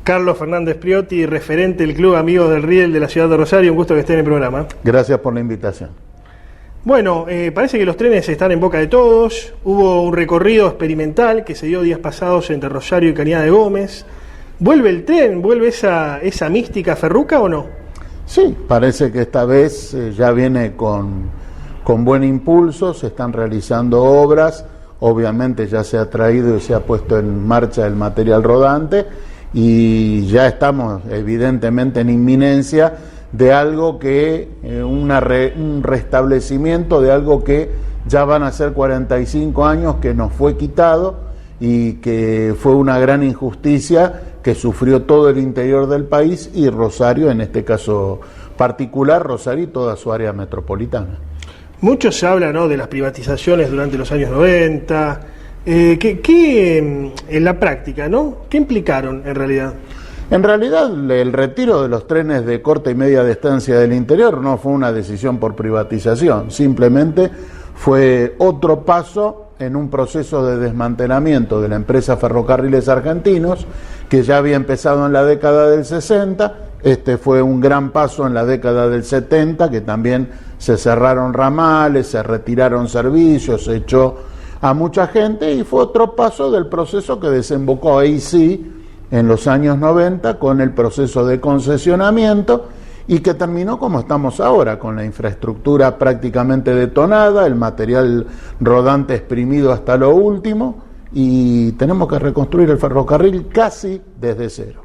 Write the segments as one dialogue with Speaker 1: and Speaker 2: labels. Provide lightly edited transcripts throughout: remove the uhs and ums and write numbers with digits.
Speaker 1: Carlos Fernández Priotti, referente del Club Amigos del Riel de la ciudad de Rosario. Un gusto que esté en el programa.
Speaker 2: Gracias por la invitación.
Speaker 1: Bueno, parece que los trenes están en boca de todos. Hubo un recorrido experimental que se dio días pasados entre Rosario y Cañada de Gómez. ¿Vuelve el tren? ¿Vuelve esa mística ferruca o no?
Speaker 2: Sí, parece que esta vez ya viene con buen impulso, se están realizando obras, obviamente ya se ha traído y se ha puesto en marcha el material rodante y ya estamos evidentemente en inminencia de algo que, un restablecimiento de algo que ya van a ser 45 años que nos fue quitado y que fue una gran injusticia que sufrió todo el interior del país y Rosario, en este caso particular, Rosario y toda su área metropolitana.
Speaker 1: Mucho se habla, ¿no?, de las privatizaciones durante los años 90. ¿Qué en la práctica, ¿no? ¿Qué implicaron en realidad?
Speaker 2: En realidad, el retiro de los trenes de corta y media distancia del interior no fue una decisión por privatización, simplemente fue otro paso en un proceso de desmantelamiento de la empresa Ferrocarriles Argentinos, que ya había empezado en la década del 60, este fue un gran paso en la década del 70, que también se cerraron ramales, se retiraron servicios, se echó a mucha gente, y fue otro paso del proceso que desembocó ahí sí, en los años 90, con el proceso de concesionamiento, y que terminó como estamos ahora, con la infraestructura prácticamente detonada, el material rodante exprimido hasta lo último, y tenemos que reconstruir el ferrocarril casi desde cero.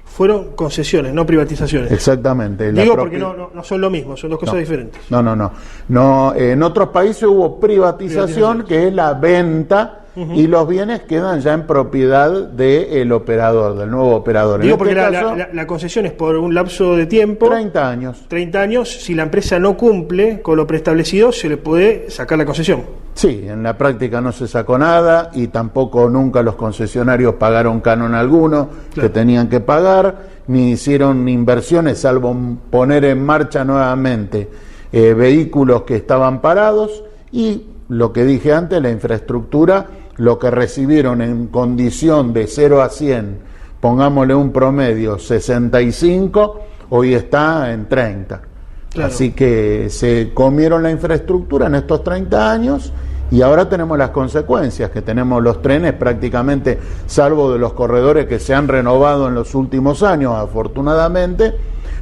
Speaker 1: Fueron concesiones, no privatizaciones.
Speaker 2: Exactamente.
Speaker 1: Digo porque no son lo mismo, son dos cosas diferentes.
Speaker 2: No, en otros países hubo privatización, que es la venta, y los bienes quedan ya en propiedad del operador, del nuevo operador.
Speaker 1: Digo porque la concesión es por un lapso de tiempo.
Speaker 2: 30 años.
Speaker 1: 30 años, si la empresa no cumple con lo preestablecido, se le puede sacar la concesión.
Speaker 2: Sí, en la práctica no se sacó nada y tampoco nunca los concesionarios pagaron canon alguno que tenían que pagar, ni hicieron inversiones salvo poner en marcha nuevamente vehículos que estaban parados, y lo que dije antes, la infraestructura, lo que recibieron en condición de 0 a 100, pongámosle un promedio 65, hoy está en 30. Claro. Así que se comieron la infraestructura en estos 30 años y ahora tenemos las consecuencias, que tenemos los trenes prácticamente, salvo de los corredores que se han renovado en los últimos años, afortunadamente,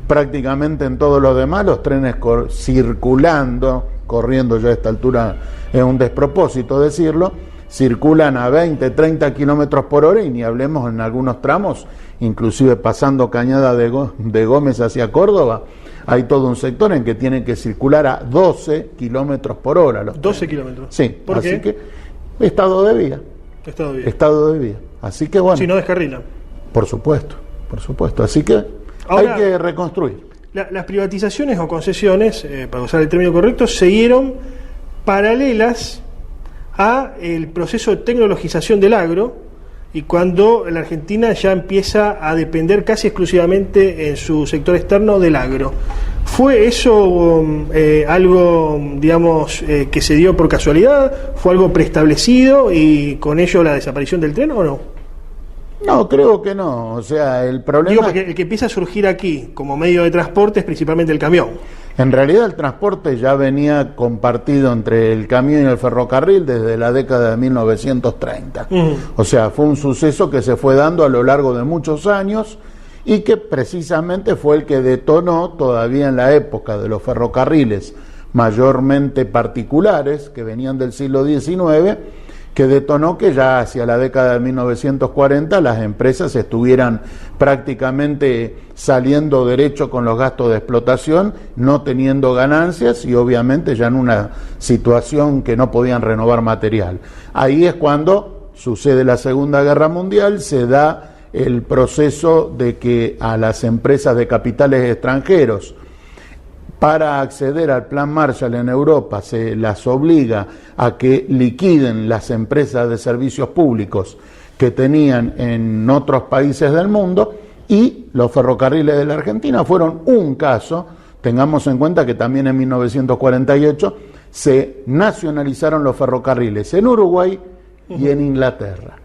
Speaker 2: prácticamente en todos los demás, los trenes circulando, corriendo ya a esta altura es un despropósito decirlo, circulan a 20, 30 kilómetros por hora, y ni hablemos en algunos tramos, inclusive pasando Cañada de Gómez hacia Córdoba, hay todo un sector en que tienen que circular a 12 kilómetros por hora. Los
Speaker 1: 12 kilómetros.
Speaker 2: Sí,
Speaker 1: ¿por
Speaker 2: así
Speaker 1: qué?
Speaker 2: Que estado de vía. Estado de vía. Así que bueno.
Speaker 1: Si no descarrilan.
Speaker 2: Por supuesto. Así que ahora, hay que reconstruir.
Speaker 1: Las privatizaciones o concesiones, para usar el término correcto, siguieron paralelas a el proceso de tecnologización del agro, y cuando la Argentina ya empieza a depender casi exclusivamente en su sector externo del agro. ¿Fue eso algo, digamos, que se dio por casualidad? ¿Fue algo preestablecido y con ello la desaparición del tren o no?
Speaker 2: No, creo que no. O sea, el problema...
Speaker 1: Digo, porque el que empieza a surgir aquí como medio de transporte es principalmente el camión.
Speaker 2: En realidad el transporte ya venía compartido entre el camión y el ferrocarril desde la década de 1930. O sea, fue un suceso que se fue dando a lo largo de muchos años y que precisamente fue el que detonó todavía en la época de los ferrocarriles, mayormente particulares, que venían del siglo XIX, que detonó que ya hacia la década de 1940 las empresas estuvieran prácticamente saliendo derecho con los gastos de explotación, no teniendo ganancias y obviamente ya en una situación que no podían renovar material. Ahí es cuando sucede la Segunda Guerra Mundial, se da el proceso de que a las empresas de capitales extranjeros, para acceder al Plan Marshall en Europa, se las obliga a que liquiden las empresas de servicios públicos que tenían en otros países del mundo, y los ferrocarriles de la Argentina fueron un caso. Tengamos en cuenta que también en 1948 se nacionalizaron los ferrocarriles en Uruguay y en Inglaterra.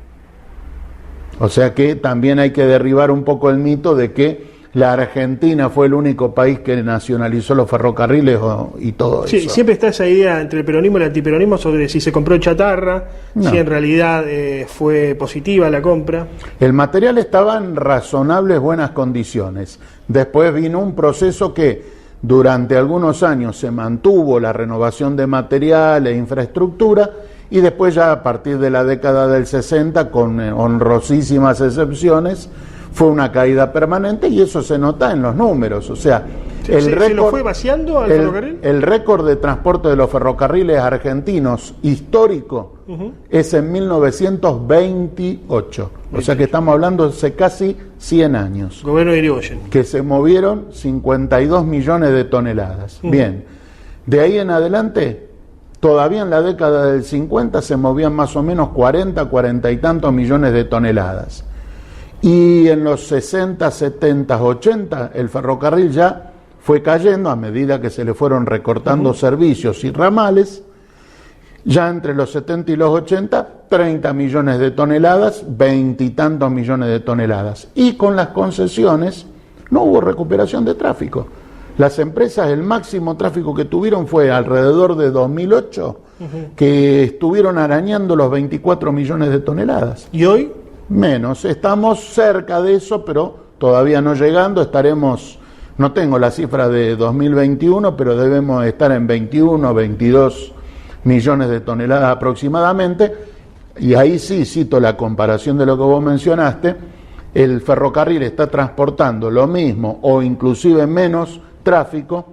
Speaker 2: O sea que también hay que derribar un poco el mito de que la Argentina fue el único país que nacionalizó los ferrocarriles y todo
Speaker 1: sí,
Speaker 2: eso.
Speaker 1: Siempre está esa idea entre el peronismo y el antiperonismo sobre si se compró chatarra, si en realidad fue positiva la compra.
Speaker 2: El material estaba en razonables buenas condiciones. Después vino un proceso que durante algunos años se mantuvo la renovación de material e infraestructura, y después ya a partir de la década del 60, con honrosísimas excepciones, fue una caída permanente, y eso se nota en los números. O sea,
Speaker 1: ¿Se lo fue vaciando al ferrocarril?
Speaker 2: El récord de transporte de los ferrocarriles argentinos histórico es en 1928. O sea que estamos hablando de hace casi 100 años.
Speaker 1: Gobierno de Irigoyen.
Speaker 2: Que se movieron 52 millones de toneladas. Bien, de ahí en adelante, todavía en la década del 50 se movían más o menos 40 y tantos millones de toneladas. Y en los 60, 70, 80, el ferrocarril ya fue cayendo a medida que se le fueron recortando servicios y ramales. Ya entre los 70 y los 80, 30 millones de toneladas, 20 y tantos millones de toneladas. Y con las concesiones no hubo recuperación de tráfico. Las empresas, el máximo tráfico que tuvieron fue alrededor de 2008, que estuvieron arañando los 24 millones de toneladas.
Speaker 1: ¿Y hoy?
Speaker 2: Menos, estamos cerca de eso, pero todavía no llegando. Estaremos, no tengo la cifra de 2021, pero debemos estar en 21, 22 millones de toneladas aproximadamente. Y ahí sí cito la comparación de lo que vos mencionaste. El ferrocarril está transportando lo mismo o inclusive menos tráfico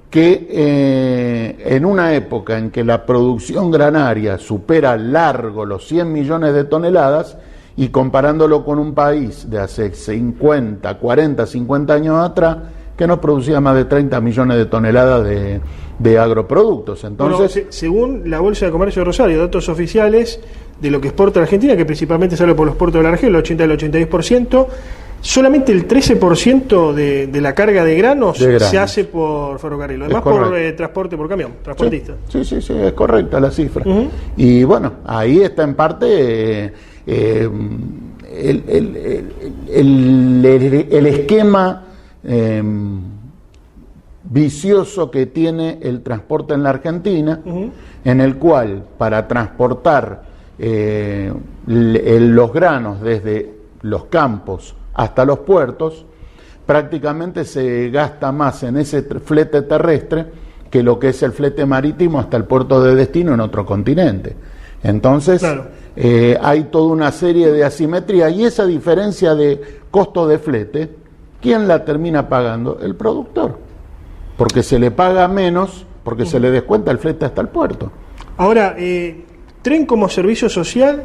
Speaker 2: que en una época en que la producción granaria supera largo los 100 millones de toneladas, y comparándolo con un país de hace 50 años atrás, que no producía más de 30 millones de toneladas de agroproductos. Entonces,
Speaker 1: bueno, según la Bolsa de Comercio de Rosario, datos oficiales de lo que exporta la Argentina, que principalmente sale por los puertos de la región, el 80 al 82%, solamente el 13% de la carga de granos se hace por ferrocarril, además por transporte por camión, transportista.
Speaker 2: Sí, es correcta la cifra. Y bueno, ahí está en parte el esquema vicioso que tiene el transporte en la Argentina, en el cual para transportar los granos desde los campos hasta los puertos, prácticamente se gasta más en ese flete terrestre que lo que es el flete marítimo hasta el puerto de destino en otro continente. Entonces, hay toda una serie de asimetrías, y esa diferencia de costo de flete, ¿quién la termina pagando? El productor, porque se le paga menos, porque se le descuenta el flete hasta el puerto.
Speaker 1: Ahora, ¿tren como servicio social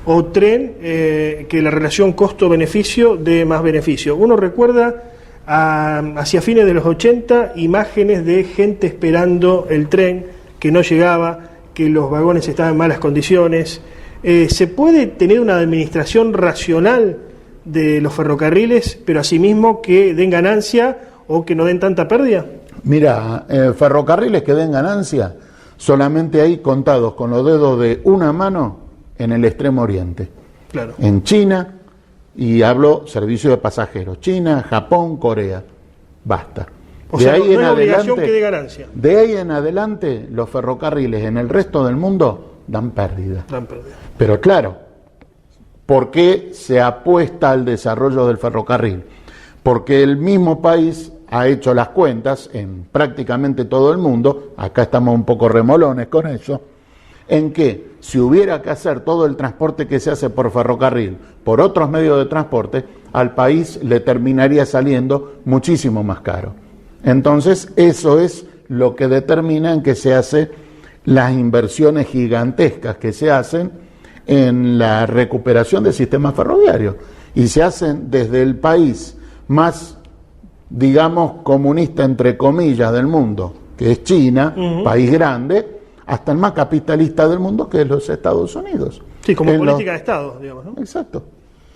Speaker 1: o tren que la relación costo-beneficio dé más beneficio? Uno recuerda hacia fines de los 80 imágenes de gente esperando el tren que no llegaba, que los vagones estaban en malas condiciones. ¿Se puede tener una administración racional de los ferrocarriles, pero asimismo que den ganancia o que no den tanta pérdida?
Speaker 2: Mira, ferrocarriles que den ganancia solamente hay contados con los dedos de una mano en el Extremo Oriente.
Speaker 1: Claro.
Speaker 2: En China, y hablo servicio de pasajeros, China, Japón, Corea. Basta.
Speaker 1: O sea, no es obligación que dé ganancia.
Speaker 2: De ahí en adelante, los ferrocarriles en el resto del mundo dan pérdida. Pero claro, ¿por qué se apuesta al desarrollo del ferrocarril? Porque el mismo país ha hecho las cuentas en prácticamente todo el mundo, acá estamos un poco remolones con eso, en que si hubiera que hacer todo el transporte que se hace por ferrocarril por otros medios de transporte, al país le terminaría saliendo muchísimo más caro. Entonces, eso es lo que determina en que se hacen las inversiones gigantescas que se hacen en la recuperación del sistema ferroviario. Y se hacen desde el país más, digamos, comunista, entre comillas, del mundo, que es China, país grande, hasta el más capitalista del mundo, que es los Estados Unidos.
Speaker 1: Sí, como política de Estado, digamos, ¿no?
Speaker 2: Exacto.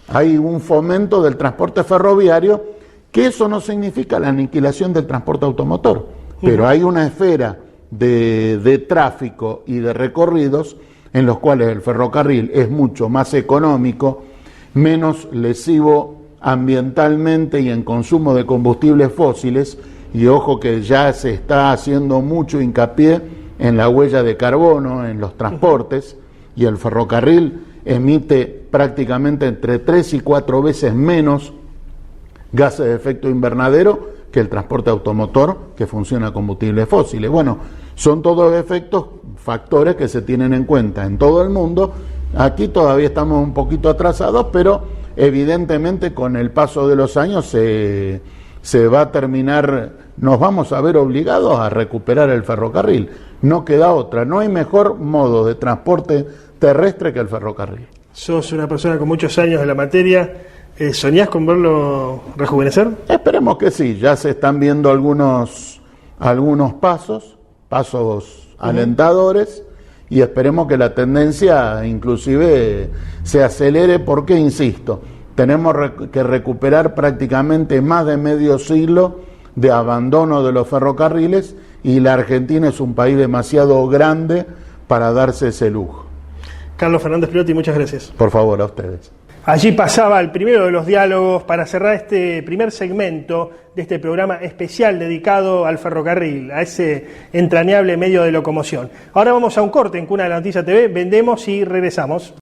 Speaker 2: Hay un fomento del transporte ferroviario, que eso no significa la aniquilación del transporte automotor, pero hay una esfera de tráfico y de recorridos en los cuales el ferrocarril es mucho más económico, menos lesivo ambientalmente y en consumo de combustibles fósiles, y ojo que ya se está haciendo mucho hincapié en la huella de carbono en los transportes, y el ferrocarril emite prácticamente entre 3 y 4 veces menos gases de efecto invernadero que el transporte automotor que funciona a combustibles fósiles. Bueno, son todos efectos, factores que se tienen en cuenta en todo el mundo. Aquí todavía estamos un poquito atrasados, pero evidentemente con el paso de los años se va a terminar, nos vamos a ver obligados a recuperar el ferrocarril. No queda otra, no hay mejor modo de transporte terrestre que el ferrocarril.
Speaker 1: Sos una persona con muchos años en la materia. ¿Soñás con verlo rejuvenecer?
Speaker 2: Esperemos que sí, ya se están viendo algunos pasos alentadores, y esperemos que la tendencia inclusive se acelere, porque, insisto, tenemos que recuperar prácticamente más de medio siglo de abandono de los ferrocarriles, y la Argentina es un país demasiado grande para darse ese lujo.
Speaker 1: Carlos Fernández Pilotti, muchas gracias.
Speaker 2: Por favor, a ustedes.
Speaker 1: Allí pasaba el primero de los diálogos para cerrar este primer segmento de este programa especial dedicado al ferrocarril, a ese entrañable medio de locomoción. Ahora vamos a un corte en Cuna de la Noticia TV, vendemos y regresamos.